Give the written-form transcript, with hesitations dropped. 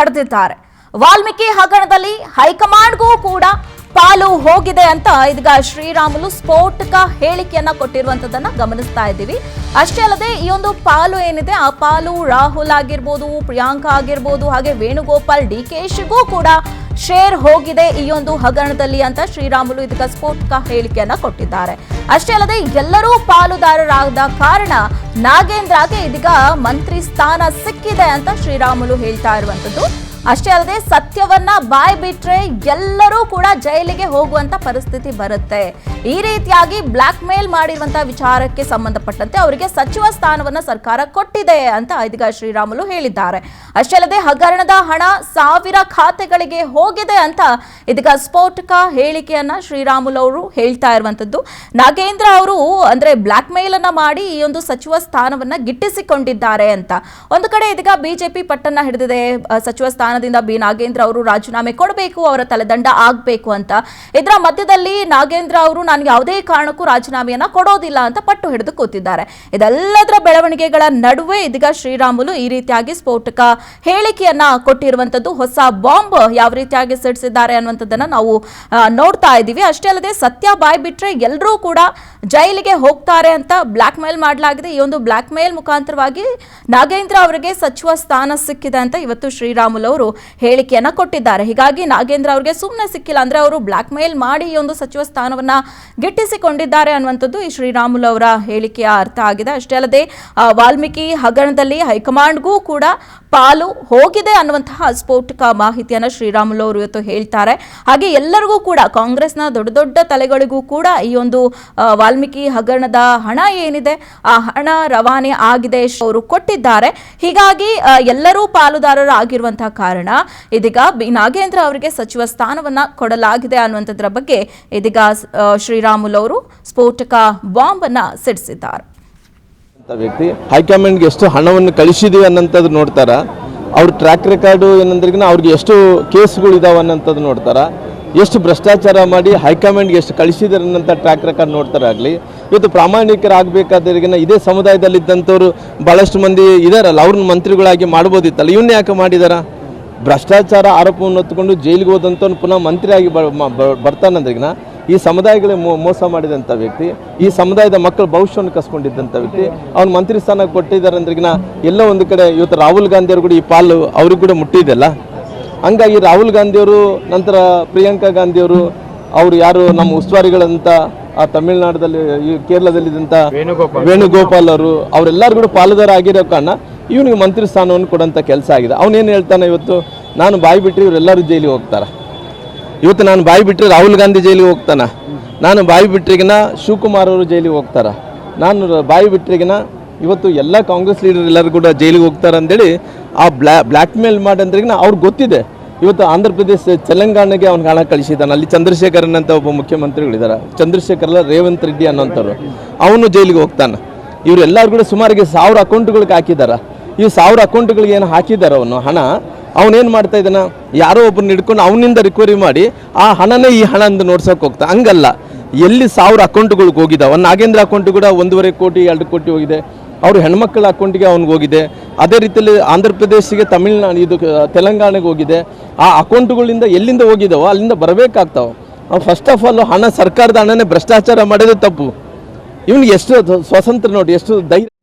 ನಡೆದಿದ್ದಾರೆ. ವಾಲ್ಮೀಕಿ ಹಗರಣದಲ್ಲಿ ಹೈಕಮಾಂಡ್ಗೂ ಕೂಡ ಪಾಲು ಹೋಗಿದೆ ಅಂತ ಇದೀಗ ಶ್ರೀರಾಮುಲು ಸ್ಫೋಟಕ ಹೇಳಿಕೆಯನ್ನ ಕೊಟ್ಟಿರುವಂತದನ್ನ ಗಮನಿಸ್ತಾ ಇದ್ದೀವಿ. ಅಷ್ಟೇ ಅಲ್ಲದೆ ಈ ಒಂದು ಪಾಲು ಏನಿದೆ ಆ ಪಾಲು ರಾಹುಲ್ ಆಗಿರ್ಬೋದು, ಪ್ರಿಯಾಂಕಾ ಆಗಿರ್ಬೋದು, ಹಾಗೆ ವೇಣುಗೋಪಾಲ್, ಡಿಕೆಶಿಗೂ ಕೂಡ ಶೇರ್ ಹೋಗಿದೆ ಈ ಒಂದು ಹಗರಣದಲ್ಲಿ ಅಂತ ಶ್ರೀರಾಮುಲು ಇದೀಗ ಸ್ಫೋಟಕ ಹೇಳಿಕೆಯನ್ನ ಕೊಟ್ಟಿದ್ದಾರೆ. ಅಷ್ಟೇ ಅಲ್ಲದೆ ಎಲ್ಲರೂ ಪಾಲುದಾರರಾದ ಕಾರಣ ನಾಗೇಂದ್ರಗೆ ಇದೀಗ ಮಂತ್ರಿ ಸ್ಥಾನ ಸಿಕ್ಕಿದೆ ಅಂತ ಶ್ರೀರಾಮುಲು ಹೇಳ್ತಾ ಇರುವಂತದ್ದು. ಅಷ್ಟೇ ಅಲ್ಲದೆ ಸತ್ಯವನ್ನ ಬಾಯ್ ಬಿಟ್ರೆ ಎಲ್ಲರೂ ಕೂಡ ಜೈಲಿಗೆ ಹೋಗುವಂತ ಪರಿಸ್ಥಿತಿ ಬರುತ್ತೆ. ಈ ರೀತಿಯಾಗಿ ಬ್ಲಾಕ್ ಮೇಲ್ ಮಾಡಿರುವಂತಹ ವಿಚಾರಕ್ಕೆ ಸಂಬಂಧಪಟ್ಟಂತೆ ಅವರಿಗೆ ಸಚಿವ ಸ್ಥಾನವನ್ನ ಸರ್ಕಾರ ಕೊಟ್ಟಿದೆ ಅಂತ ಇದೀಗ ಶ್ರೀರಾಮುಲು ಹೇಳಿದ್ದಾರೆ. ಅಷ್ಟೇ ಅಲ್ಲದೆ ಹಗರಣದ ಹಣ 1000 ಖಾತೆಗಳಿಗೆ ಹೋಗಿದೆ ಅಂತ ಇದೀಗ ಸ್ಫೋಟಕ ಹೇಳಿಕೆಯನ್ನ ಶ್ರೀರಾಮುಲು ಅವರು ಹೇಳ್ತಾ ಇರುವಂತದ್ದು. ನಾಗೇಂದ್ರ ಅವರು ಅಂದ್ರೆ ಬ್ಲಾಕ್ ಮೇಲ್ ಅನ್ನ ಮಾಡಿ ಈ ಒಂದು ಸಚಿವ ಸ್ಥಾನವನ್ನ ಗಿಟ್ಟಿಸಿಕೊಂಡಿದ್ದಾರೆ ಅಂತ ಒಂದು ಕಡೆ ಇದೀಗ ಬಿಜೆಪಿ ಪಟ್ಟನ್ನ ಹಿಡಿದಿದೆ. ಸಚಿವ ಸ್ಥಾನದಿಂದ ಬಿ ನಾಗೇಂದ್ರ ಅವರು ರಾಜೀನಾಮೆ ಕೊಡಬೇಕು, ಅವರ ತಲೆದಂಡ ಆಗಬೇಕು ಅಂತ. ಇದರ ಮಧ್ಯದಲ್ಲಿ ನಾಗೇಂದ್ರ ಅವರು ನಾನು ಯಾವುದೇ ಕಾರಣಕ್ಕೂ ರಾಜೀನಾಮೆಯನ್ನ ಕೊಡೋದಿಲ್ಲ ಅಂತ ಪಟ್ಟು ಹಿಡಿದು ಕೂತಿದ್ದಾರೆ. ಇದೆಲ್ಲದರ ಬೆಳವಣಿಗೆಗಳ ನಡುವೆ ಇದೀಗ ಶ್ರೀರಾಮುಲು ಈ ರೀತಿಯಾಗಿ ಸ್ಫೋಟಕ ಹೇಳಿಕೆಯನ್ನ ಕೊಟ್ಟಿರುವಂತದ್ದು. ಹೊಸ ಬಾಂಬ್ ಯಾವ ರೀತಿಯಾಗಿ ಸಿಡಿಸಿದ್ದಾರೆ ಅನ್ನುವಂಥದ್ದನ್ನ ನಾವು ನೋಡ್ತಾ ಇದ್ದೀವಿ. ಅಷ್ಟೇ ಅಲ್ಲದೆ ಸತ್ಯ ಬಾಯ್ ಬಿಟ್ರೆ ಎಲ್ಲರೂ ಕೂಡ ಜೈಲಿಗೆ ಹೋಗ್ತಾರೆ ಅಂತ ಬ್ಲಾಕ್ ಮೇಲ್ ಮಾಡಲಾಗಿದೆ. ಈ ಒಂದು ಬ್ಲಾಕ್ ಮೇಲ್ ಮುಖಾಂತರವಾಗಿ ನಾಗೇಂದ್ರ ಅವರಿಗೆ ಸಚಿವ ಸ್ಥಾನ ಸಿಕ್ಕಿದೆ ಅಂತ ಇವತ್ತು ಶ್ರೀರಾಮುಲು ಅವರು ಹೇಳಿಕೆಯನ್ನ ಕೊಟ್ಟಿದ್ದಾರೆ. ಹೀಗಾಗಿ ನಾಗೇಂದ್ರ ಅವರಿಗೆ ಸುಮ್ಮನೆ ಸಿಕ್ಕಿಲ್ಲ, ಅಂದ್ರೆ ಅವರು ಬ್ಲಾಕ್ ಮೇಲ್ ಮಾಡಿ ಈ ಒಂದು ಸಚಿವ ಸ್ಥಾನವನ್ನ ಗಿಟ್ಟಿಸಿಕೊಂಡಿದ್ದಾರೆ ಅನ್ನುವಂಥದ್ದು ಈ ಶ್ರೀರಾಮುಲು ಅವರ ಹೇಳಿಕೆಯ ಅರ್ಥ ಆಗಿದೆ. ಅಷ್ಟೇ ಅಲ್ಲದೆ ವಾಲ್ಮೀಕಿ ಹಗರಣದಲ್ಲಿ ಹೈಕಮಾಂಡ್ಗೂ ಕೂಡ ಪಾಲು ಹೋಗಿದೆ ಅನ್ನುವಂತಹ ಸ್ಫೋಟಕ ಮಾಹಿತಿಯನ್ನ ಶ್ರೀರಾಮುಲು ಅವರು ಇವತ್ತು ಹೇಳ್ತಾರೆ. ಹಾಗೆ ಎಲ್ಲರಿಗೂ ಕೂಡ ಕಾಂಗ್ರೆಸ್ನ ದೊಡ್ಡ ದೊಡ್ಡ ತಲೆಗಳಿಗೂ ಕೂಡ ಈ ಒಂದು ವಾಲ್ಮೀಕಿ ಹಗರಣದ ಹಣ ಏನಿದೆ ಆ ಹಣ ರವಾನೆ ಆಗಿದೆ ಅವರು ಕೊಟ್ಟಿದ್ದಾರೆ. ಹೀಗಾಗಿ ಎಲ್ಲರೂ ಪಾಲುದಾರರಾಗಿರುವಂತಹ ಕಾರಣ ಇದೀಗ ಬಿ ನಾಗೇಂದ್ರ ಅವರಿಗೆ ಸಚಿವ ಸ್ಥಾನವನ್ನ ಕೊಡಲಾಗಿದೆ ಅನ್ನುವಂಥದ್ರ ಬಗ್ಗೆ ಇದೀಗ ಶ್ರೀರಾಮುಲು ಅವರು ಸ್ಫೋಟಕ ಬಾಂಬ್ ಅನ್ನ ಸಿಡಿಸಿದ್ದಾರೆ. ವ್ಯಕ್ತಿ ಹೈಕಮಾಂಡ್ಗೆ ಎಷ್ಟು ಹಣವನ್ನು ಕಳಿಸಿದೀವಿ ಅನ್ನೋಂಥದ್ದು ನೋಡ್ತಾರ, ಅವ್ರ ಟ್ರ್ಯಾಕ್ ರೆಕಾರ್ಡು ಏನಂದ್ರೆ ಅವ್ರಿಗೆ ಎಷ್ಟು ಕೇಸ್ಗಳು ಇದಾವೆ ಅನ್ನೋಂಥದ್ದು ನೋಡ್ತಾರ, ಎಷ್ಟು ಭ್ರಷ್ಟಾಚಾರ ಮಾಡಿ ಹೈಕಮಾಂಡ್ಗೆ ಎಷ್ಟು ಕಳಿಸಿದಾರೆ ಅನ್ನೋಂಥ ಟ್ರ್ಯಾಕ್ ರೆಕಾರ್ಡ್ ನೋಡ್ತಾರಾಗಲಿ. ಇವತ್ತು ಪ್ರಾಮಾಣಿಕರಾಗಬೇಕಾದ್ರಿಗಿನ ಇದೇ ಸಮುದಾಯದಲ್ಲಿದ್ದಂಥವ್ರು ಭಾಳಷ್ಟು ಮಂದಿ ಇದಾರಲ್ಲ, ಅವ್ರನ್ನ ಮಂತ್ರಿಗಳಾಗಿ ಮಾಡ್ಬೋದಿತ್ತಲ್ಲ, ಇವನ್ನ ಯಾಕೆ ಮಾಡಿದಾರ? ಭ್ರಷ್ಟಾಚಾರ ಆರೋಪವನ್ನು ಹೊತ್ತುಕೊಂಡು ಜೈಲಿಗೆ ಹೋದಂಥವ್ನು ಪುನಃ ಮಂತ್ರಿಯಾಗಿ ಬರ್ತಾನಂದ್ರಿಗಿನ ಈ ಸಮುದಾಯಗಳೇ ಮೋಸ ಮಾಡಿದಂಥ ವ್ಯಕ್ತಿ, ಈ ಸಮುದಾಯದ ಮಕ್ಕಳ ಭವಿಷ್ಯವನ್ನು ಕಸ್ಕೊಂಡಿದ್ದಂಥ ವ್ಯಕ್ತಿ ಅವ್ನು ಮಂತ್ರಿ ಸ್ಥಾನ ಕೊಟ್ಟಿದ್ದಾರೆ ಅಂದ್ರಿಗಿನ ಎಲ್ಲೋ ಒಂದು ಕಡೆ ಇವತ್ತು ರಾಹುಲ್ ಗಾಂಧಿ ಅವರು ಕೂಡ ಈ ಪಾಲು ಅವ್ರಿಗೆ ಕೂಡ ಮುಟ್ಟಿದೆಲ್ಲ. ಹಂಗಾಗಿ ರಾಹುಲ್ ಗಾಂಧಿಯವರು, ನಂತರ ಪ್ರಿಯಾಂಕಾ ಗಾಂಧಿಯವರು, ಅವರು ಯಾರು ನಮ್ಮ ಉಸ್ತುವಾರಿಗಳಂತ ಆ ತಮಿಳುನಾಡದಲ್ಲಿ ಈ ಕೇರಳದಲ್ಲಿದ್ದಂಥ ವೇಣುಗೋಪಾಲ್ ಅವರು, ಅವರೆಲ್ಲರೂ ಕೂಡ ಪಾಲುದಾರ ಆಗಿರೋ ಕಾರಣ ಇವನಿಗೆ ಮಂತ್ರಿ ಸ್ಥಾನವನ್ನು ಕೊಡೋಂಥ ಕೆಲಸ ಆಗಿದೆ. ಅವನೇನು ಹೇಳ್ತಾನೆ, ಇವತ್ತು ನಾನು ಬಾಯಿ ಬಿಟ್ಟರೆ ಇವರೆಲ್ಲರೂ ಜೈಲಿಗೆ ಹೋಗ್ತಾರೆ. ಇವತ್ತು ನಾನು ಬಾಯಿ ಬಿಟ್ಟರೆ ರಾಹುಲ್ ಗಾಂಧಿ ಜೈಲಿಗೆ ಹೋಗ್ತಾನೆ, ನಾನು ಬಾಯಿ ಬಿಟ್ಟರಿಗಿನ ಶಿವಕುಮಾರ್ ಅವರು ಜೈಲಿಗೆ ಹೋಗ್ತಾರೆ, ನಾನು ಬಾಯಿ ಬಿಟ್ಟರಿಗಿನ ಇವತ್ತು ಎಲ್ಲ ಕಾಂಗ್ರೆಸ್ ಲೀಡರ್ ಎಲ್ಲರೂ ಕೂಡ ಜೈಲಿಗೆ ಹೋಗ್ತಾರೆ ಅಂತೇಳಿ ಆ ಬ್ಲ್ಯಾಕ್ ಮೇಲ್ ಮಾಡಂದ್ರಿಗಿನ ಅವ್ರಿಗೆ ಗೊತ್ತಿದೆ. ಇವತ್ತು ಆಂಧ್ರ ಪ್ರದೇಶ ತೆಲಂಗಾಣಗೆ ಅವ್ನಿಗೆ ಹಣ ಕಳಿಸಿದ್ದಾನೆ. ಅಲ್ಲಿ ಚಂದ್ರಶೇಖರನ್ ಅಂತ ಒಬ್ಬ ಮುಖ್ಯಮಂತ್ರಿಗಳಿದ್ದಾರೆ, ಚಂದ್ರಶೇಖರ್ ರೇವಂತ್ ರೆಡ್ಡಿ ಅನ್ನೋಂಥವ್ರು, ಅವನು ಜೈಲಿಗೆ ಹೋಗ್ತಾನೆ. ಇವರೆಲ್ಲರೂ ಕೂಡ ಸುಮಾರಿಗೆ 1000 ಅಕೌಂಟ್ಗಳಿಗೆ ಹಾಕಿದ್ದಾರೆ. ಈ 1000 ಅಕೌಂಟ್ಗಳಿಗೆ ಏನು ಹಾಕಿದ್ದಾರೆ ಅವನು ಹಣ, ಅವನೇನು ಮಾಡ್ತಾ ಇದ್ದಾನ, ಯಾರೋ ಒಬ್ಬರನ್ನ ಹಿಡ್ಕೊಂಡು ಅವನಿಂದ ರಿಕವರಿ ಮಾಡಿ ಆ ಹಣನೇ ಈ ಹಣ ಅಂತ ನೋಡ್ಸೋಕೆ ಹೋಗ್ತಾ. ಹಂಗಲ್ಲ, ಎಲ್ಲಿ 1000 ಅಕೌಂಟ್ಗಳಿಗೆ ಹೋಗಿದ್ದಾವೆ. ನಾಗೇಂದ್ರ ಅಕೌಂಟ್ ಕೂಡ 1.5 ಕೋಟಿ 2 ಕೋಟಿ ಹೋಗಿದೆ, ಅವರು ಹೆಣ್ಮಕ್ಳ ಅಕೌಂಟಿಗೆ ಅವ್ನಿಗೆ ಹೋಗಿದೆ. ಅದೇ ರೀತಿಯಲ್ಲಿ ಆಂಧ್ರ ಪ್ರದೇಶಿಗೆ ತಮಿಳ್ನಾಡು ಇದು ತೆಲಂಗಾಣಗೆ ಹೋಗಿದೆ. ಆ ಅಕೌಂಟ್ಗಳಿಂದ ಎಲ್ಲಿಂದ ಹೋಗಿದ್ದಾವೋ ಅಲ್ಲಿಂದ ಬರಬೇಕಾಗ್ತಾವೆ. ಫಸ್ಟ್ ಆಫ್ ಆಲ್ ಹಣ ಸರ್ಕಾರದ ಹಣನೇ ಭ್ರಷ್ಟಾಚಾರ ಮಾಡೋದೇ ತಪ್ಪು. ಇವನಿಗೆ ಎಷ್ಟು ಸ್ವಾತಂತ್ರ್ಯ ನೋಡಿ, ಎಷ್ಟು ಧೈರ್ಯ.